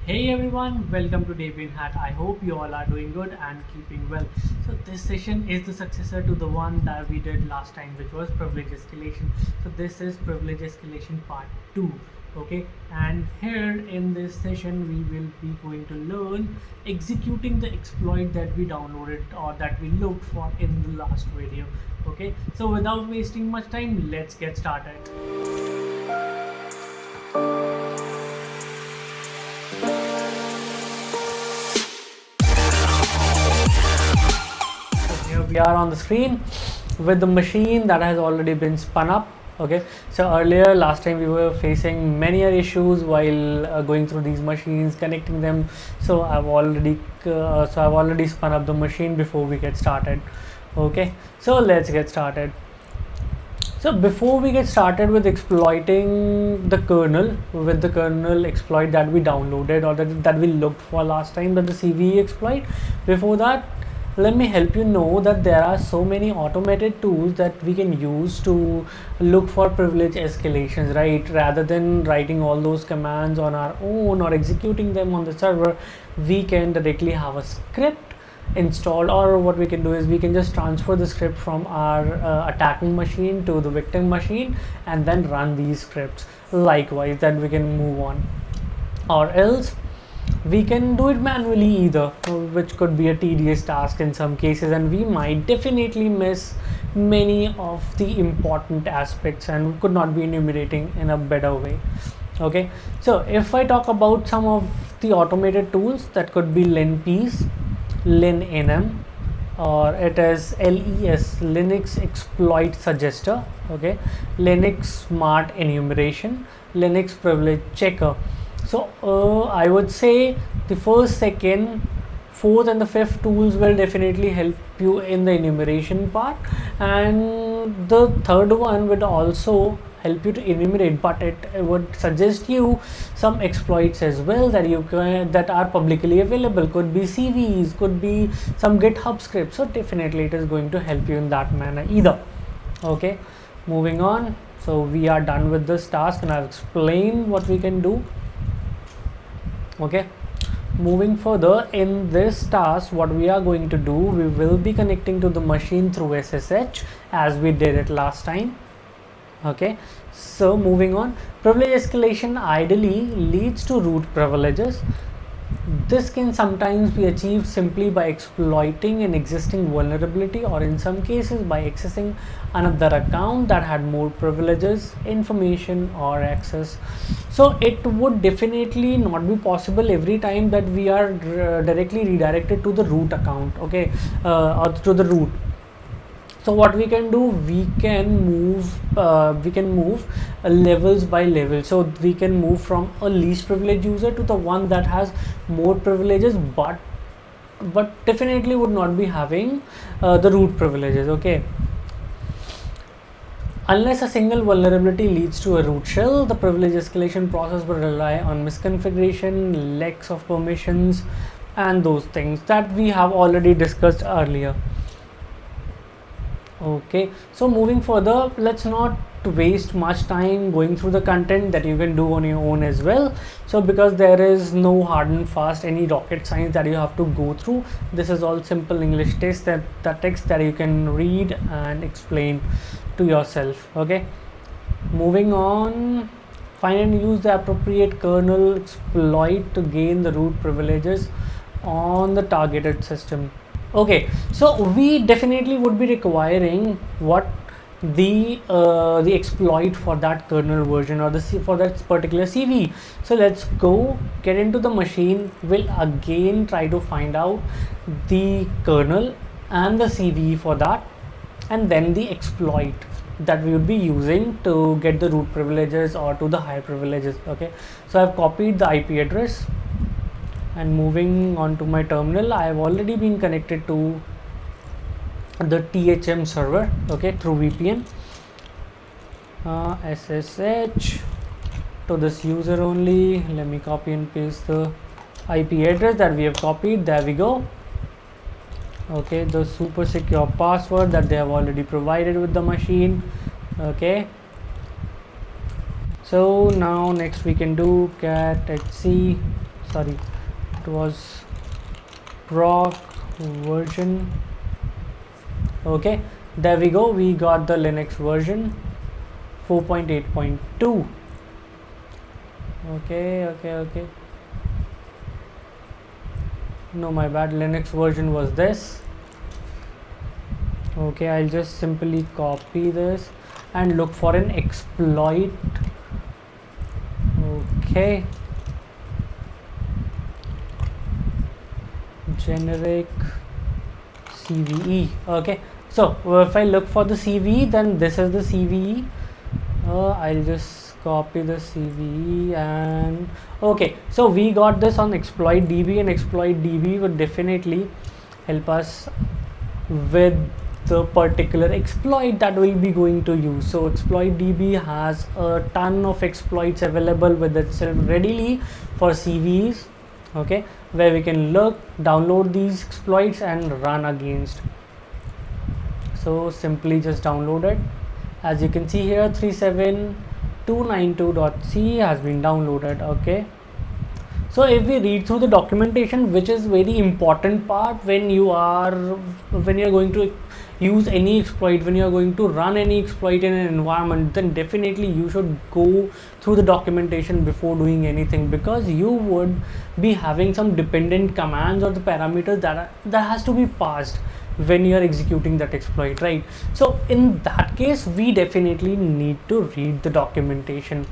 Hey everyone, welcome to David Hat. I hope you all are doing good and keeping well. So this session is the successor to the one that we did last time, which was privilege escalation. So this is privilege escalation part 2. Okay, and here in this session we will be going to learn executing the exploit that we downloaded or that we looked for in the last video. Okay, so without wasting much time, let's get started. Here we are on the screen with the machine that has already been spun up. Okay, so earlier last time we were facing many issues while going through these machines, connecting them. So I've already spun up the machine before we get started. Okay, so let's get started. So before we get started with exploiting the kernel with the kernel exploit that we downloaded or that we looked for last time, that the CVE exploit, before that, let me help you know that there are so many automated tools that we can use to look for privilege escalations, right? Rather than writing all those commands on our own or executing them on the server, we can directly have a script installed, or what we can do is we can just transfer the script from our attacking machine to the victim machine and then run these scripts. Likewise, then we can move on, or else we can do it manually either, which could be a tedious task in some cases, and we might definitely miss many of the important aspects and could not be enumerating in a better way. Okay, so if I talk about some of the automated tools, that could be linpeace, linenm, or it is LES, Linux Exploit Suggester, okay, Linux Smart Enumeration, Linux Privilege Checker. So I would say the first, second, fourth and the fifth tools will definitely help you in the enumeration part, and the third one would also help you to enumerate, but it would suggest you some exploits as well that you can, that are publicly available. Could be CVEs, could be some GitHub scripts, so definitely it is going to help you in that manner either. Okay, moving on. So we are done with this task and I've explained what we can do. Okay, moving further, in this task what we are going to do, we will be connecting to the machine through SSH as we did it last time. Okay, so moving on, privilege escalation ideally leads to root privileges. This can sometimes be achieved simply by exploiting an existing vulnerability, or in some cases by accessing another account that had more privileges, information, or access. So it would definitely not be possible every time that we are directly redirected to the root account, okay, or to the root. So what we can do, we can move levels by level. So we can move from a least privileged user to the one that has more privileges, but definitely would not be having the root privileges. Okay, unless a single vulnerability leads to a root shell, the privilege escalation process will rely on misconfiguration, lacks of permissions, and those things that we have already discussed earlier. Okay, so moving further, let's not waste much time going through the content that you can do on your own as well. So because there is no hard and fast any rocket science that you have to go through, this is all simple English text that the text that you can read and explain to yourself. Okay, moving on, find and use the appropriate kernel exploit to gain the root privileges on the targeted system. Okay, so we definitely would be requiring what the exploit for that kernel version, or for that particular CV. So let's go get into the machine. We'll again try to find out the kernel and the CV for that, and then the exploit that we would be using to get the root privileges or to the high privileges. Okay, so I've copied the IP address, and moving on to my terminal, I have already been connected to the THM server, okay, through VPN. SSH to this user only. Let me copy and paste the IP address that we have copied. There we go. Okay, the super secure password that they have already provided with the machine. Okay, so now next we can do cat etc sorry, it was proc version. Okay, there we go, we got the Linux version 4.8.2. okay, no, my bad, Linux version was this. Okay, I'll just simply copy this and look for an exploit. Okay, generic CVE. Okay, so if I look for the CVE, then this is the CVE. I'll just copy the CVE and okay, so we got this on exploit DB, and exploit DB would definitely help us with the particular exploit that we'll be going to use. So exploit DB has a ton of exploits available with itself readily for CVEs, okay, where we can look, download these exploits and run against. So simply just download it. As you can see here, 37292.c has been downloaded. Okay, so if we read through the documentation, which is very important part when you're going to use any exploit, when you're going to run any exploit in an environment, then definitely you should go through the documentation before doing anything, because you would be having some dependent commands or the parameters that has to be passed when you are executing that exploit, right? So in that case, we definitely need to read the documentation.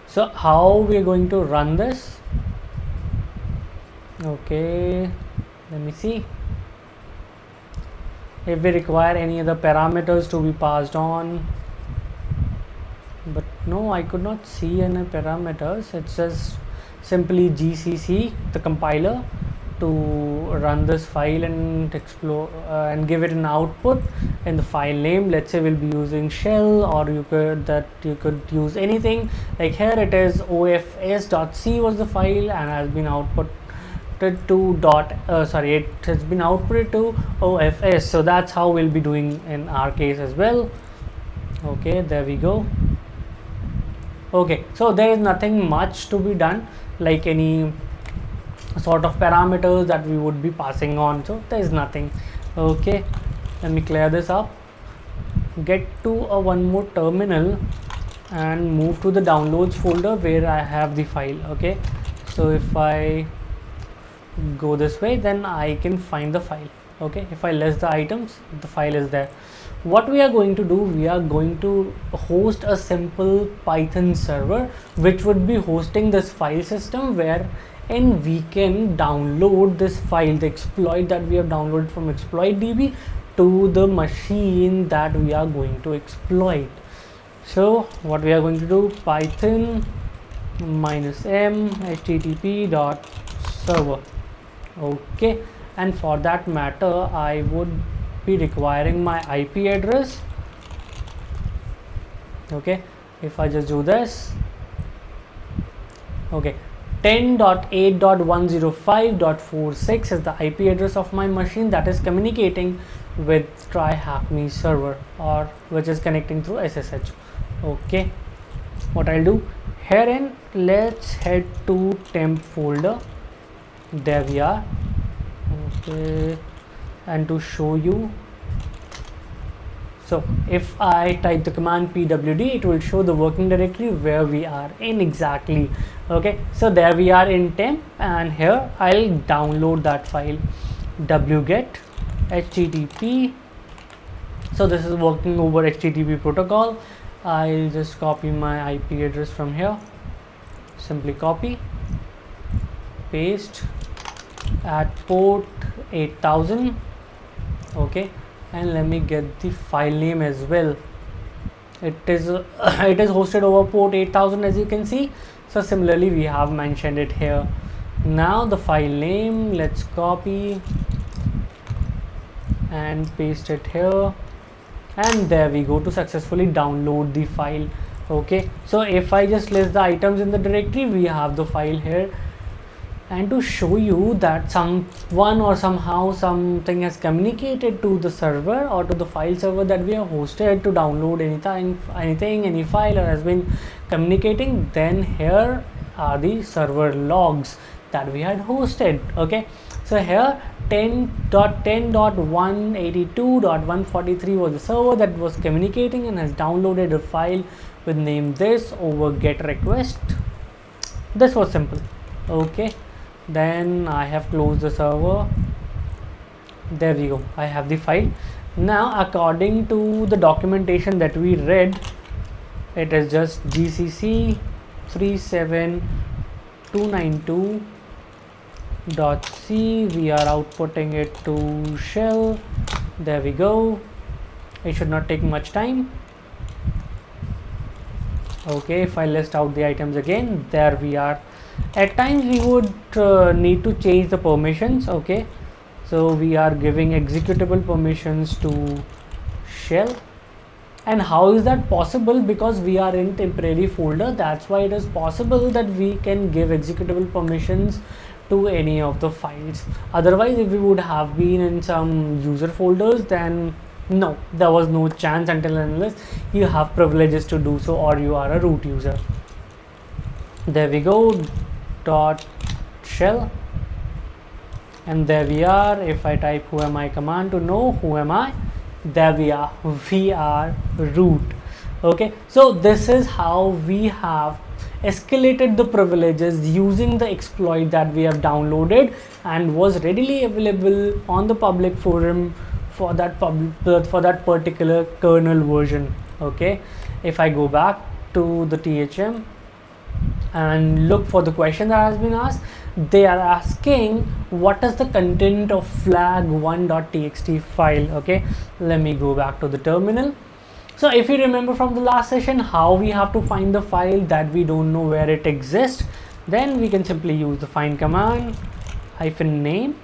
So how we are going to run this? Okay, let me see if we require any other parameters to be passed on, but no, I could not see any parameters. It says simply GCC, the compiler, to run this file and explore and give it an output in the file name. Let's say we'll be using shell, or you could use anything. Like here it is ofs.c was the file and has been outputted to it has been outputted to ofs. So that's how we'll be doing in our case as well. Okay, there we go. Okay, so there is nothing much to be done, like any sort of parameters that we would be passing on, so there is nothing. Okay, let me clear this up, get to one more terminal and move to the downloads folder where I have the file. Okay, so if I go this way, then I can find the file. Okay, if I list the items, the file is there. What we are going to do, we are going to host a simple Python server which would be hosting this file system, where and we can download this file, the exploit that we have downloaded from exploit DB, to the machine that we are going to exploit. So what we are going to do, python -m http.server. okay, and for that matter I would be requiring my IP address. Okay, if I just do this, okay, 10.8.105.46 is the IP address of my machine that is communicating with TryHackMe server, or which is connecting through SSH. Okay, what I'll do, herein let's head to temp folder. There we are. Okay, and to show you, so if I type the command pwd, it will show the working directory where we are in exactly. Okay, so there we are in temp, and here I'll download that file, wget http. So this is working over HTTP protocol. I'll just copy my IP address from here, simply copy, paste at port 8000. Okay, and let me get the file name as well. It is hosted over port 8000, as you can see. So similarly we have mentioned it here. Now the file name, let's copy and paste it here, and there we go, to successfully download the file. Okay, so if I just list the items in the directory, we have the file here. And to show you that someone or somehow something has communicated to the server or to the file server that we have hosted to download any file, or has been communicating, then here are the server logs that we had hosted. Okay, so here 10.10.182.143 was the server that was communicating and has downloaded a file with name this over get request. This was simple. Okay, then I have closed the server. There we go, I have the file. Now according to the documentation that we read, it is just gcc 37292.c. we are outputting it to shell. There we go, it should not take much time. Okay, if I list out the items again, there we are. At times we would need to change the permissions. Okay, so we are giving executable permissions to shell. And how is that possible? Because we are in temporary folder, that's why it is possible that we can give executable permissions to any of the files. Otherwise, if we would have been in some user folders, then no, there was no chance until unless you have privileges to do so or you are a root user. There we go, dot shell, and there we are. If I type who am I command to know who am I, there we are root. Okay, so this is how we have escalated the privileges using the exploit that we have downloaded and was readily available on the public forum for that particular kernel version. Okay, if I go back to the THM and look for the question that has been asked, they are asking what is the content of flag1.txt file. Okay, let me go back to the terminal. So if you remember from the last session how we have to find the file that we don't know where it exists, then we can simply use the find command -name.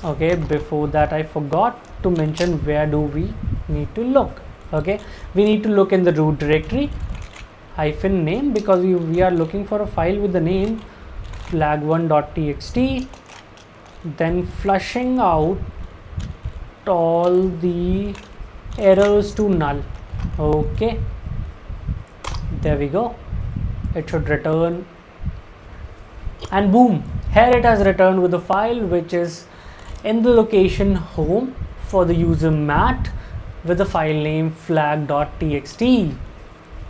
Okay, before that I forgot to mention where do we need to look. Okay, we need to look in the root directory -name because we are looking for a file with the name flag1.txt, then flushing out all the errors to null. Okay, there we go, it should return, and boom, here it has returned with the file which is in the location home for the user Matt with the file name flag.txt.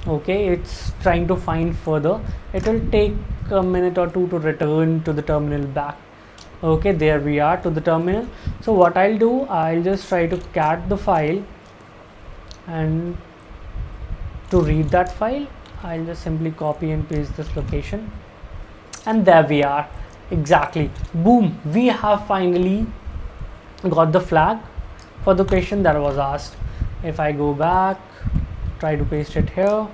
Okay, it's trying to find further. It will take a minute or two to return to the terminal back. Okay, there we are to the terminal. So what I'll do, I'll just try to cat the file, and to read that file I'll just simply copy and paste this location, and there we are. Exactly, boom, we have finally got the flag for the question that was asked. If I go back, try to paste it here,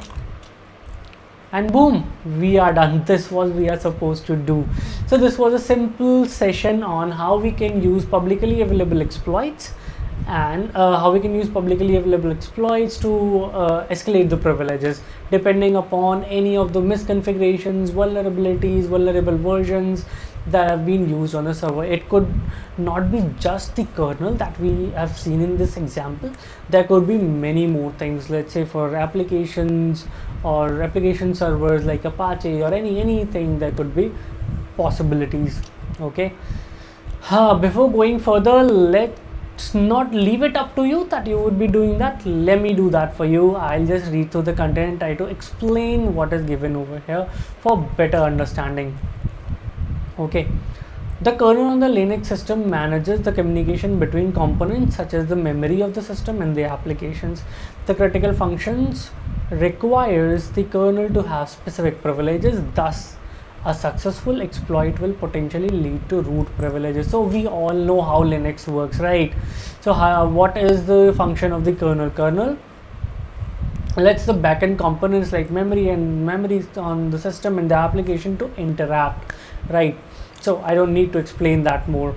and boom, we are done. This was we are supposed to do. So this was a simple session on how we can use publicly available exploits and how we can use publicly available exploits to escalate the privileges depending upon any of the misconfigurations, vulnerabilities, vulnerable versions that have been used on the server. It could not be just the kernel that we have seen in this example. There could be many more things, let's say for applications or application servers like Apache or anything. There could be possibilities. Okay, before going further, let's not leave it up to you that you would be doing that. Let me do that for you. I'll just read through the content, try to explain what is given over here for better understanding. Okay, the kernel on the Linux system manages the communication between components such as the memory of the system and the applications. The critical functions requires the kernel to have specific privileges. Thus, a successful exploit will potentially lead to root privileges. So we all know how Linux works, right? So what is the function of the kernel? Kernel lets the backend components like memory and memories on the system and the application to interact, right? So I don't need to explain that more.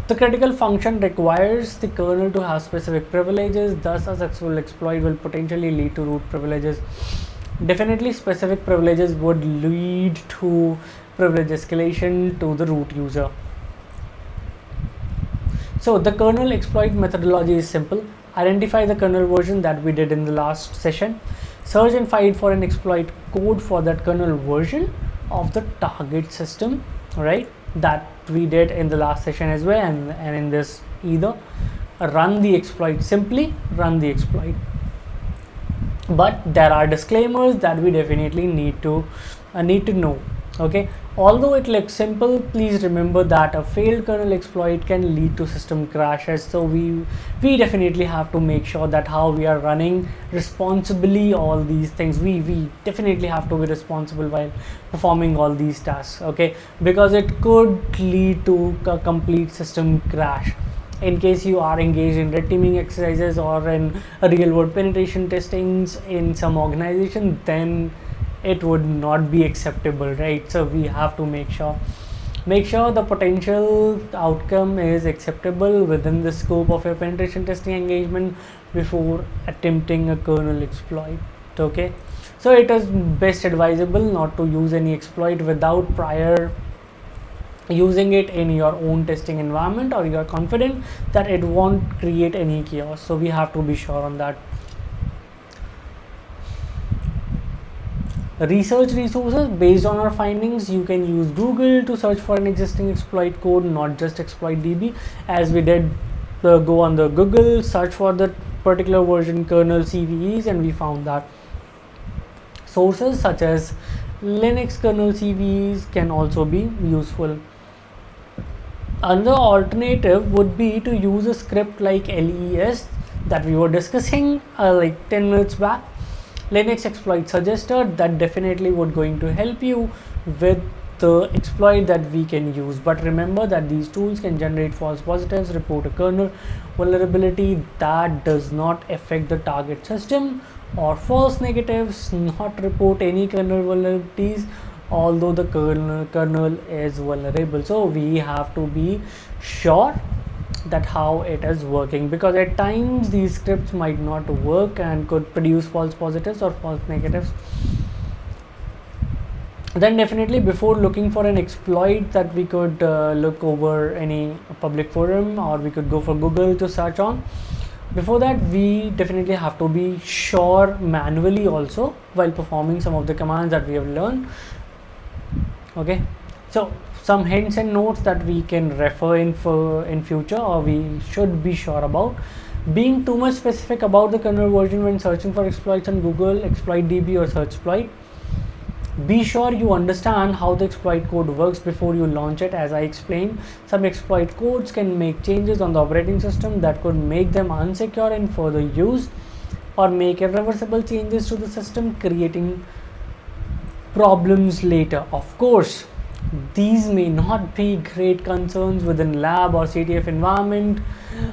The critical function requires the kernel to have specific privileges. Thus, a successful exploit will potentially lead to root privileges. Definitely, specific privileges would lead to privilege escalation to the root user. So the kernel exploit methodology is simple. Identify the kernel version that we did in the last session. Search and find for an exploit code for that kernel version. of the target system, right? That we did in the last session as well, and in this either. Run the exploit, simply run the exploit. But there are disclaimers that we definitely need to know. Okay, although it looks simple, please remember that a failed kernel exploit can lead to system crashes. So we definitely have to make sure that how we are running responsibly all these things. We definitely have to be responsible while performing all these tasks, okay, because it could lead to a complete system crash. In case you are engaged in red teaming exercises or in real world penetration testings in some organization, then it would not be acceptable, right? So we have to make sure the potential outcome is acceptable within the scope of your penetration testing engagement before attempting a kernel exploit. Okay, so it is best advisable not to use any exploit without prior using it in your own testing environment, or you are confident that it won't create any chaos. So we have to be sure on that. Research resources. Based on our findings, you can use Google to search for an existing exploit code, not just exploit DB. As we did, go on the Google, search for the particular version kernel CVEs, and we found that sources such as Linux kernel CVEs can also be useful. Another alternative would be to use a script like LES that we were discussing like 10 minutes back. Linux exploit suggester, that definitely would going to help you with the exploit that we can use. But remember that these tools can generate false positives, report a kernel vulnerability that does not affect the target system, or false negatives, not report any kernel vulnerabilities although the kernel is vulnerable. So we have to be sure that how it is working, because at times these scripts might not work and could produce false positives or false negatives. Then definitely, before looking for an exploit, that we could look over any public forum, or we could go for Google to search on. Before that, we definitely have to be sure manually also while performing some of the commands that we have learned. Okay, so some hints and notes that we can refer in future, or we should be sure about. Being too much specific about the kernel version when searching for exploits on Google, exploit DB or search exploit. Be sure you understand how the exploit code works before you launch it. As I explained, some exploit codes can make changes on the operating system that could make them unsecure in further use, or make irreversible changes to the system, creating problems later. Of course, these may not be great concerns within lab or CTF environment.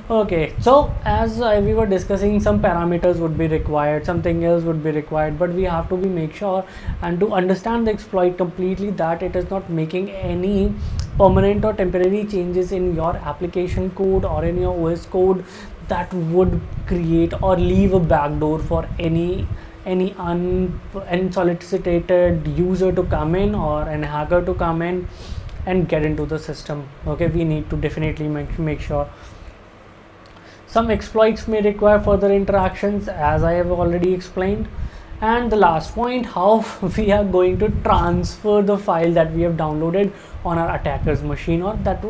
Okay, so as we were discussing, some parameters would be required, something else would be required, but we have to be make sure and to understand the exploit completely, that it is not making any permanent or temporary changes in your application code or in your OS code that would create or leave a backdoor for any unsolicited user to come in or an hacker to come in and get into the system. Okay, we need to definitely make sure. Some exploits may require further interactions, as I have already explained. And the last point, how we are going to transfer the file that we have downloaded on our attacker's machine, or that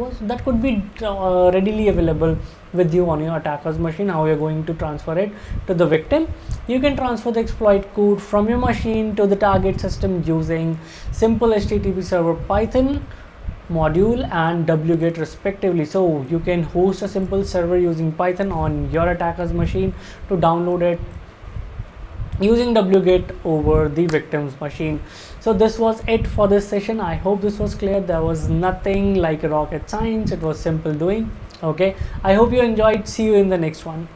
could be readily available with you on your attacker's machine. How you're going to transfer it to the victim? You can transfer the exploit code from your machine to the target system using simple HTTP server Python module and wget respectively. So you can host a simple server using Python on your attacker's machine to download it using wget over the victim's machine. So this was it for this session. I hope this was clear. There was nothing like rocket science, it was simple doing. Okay, I hope you enjoyed. See you in the next one.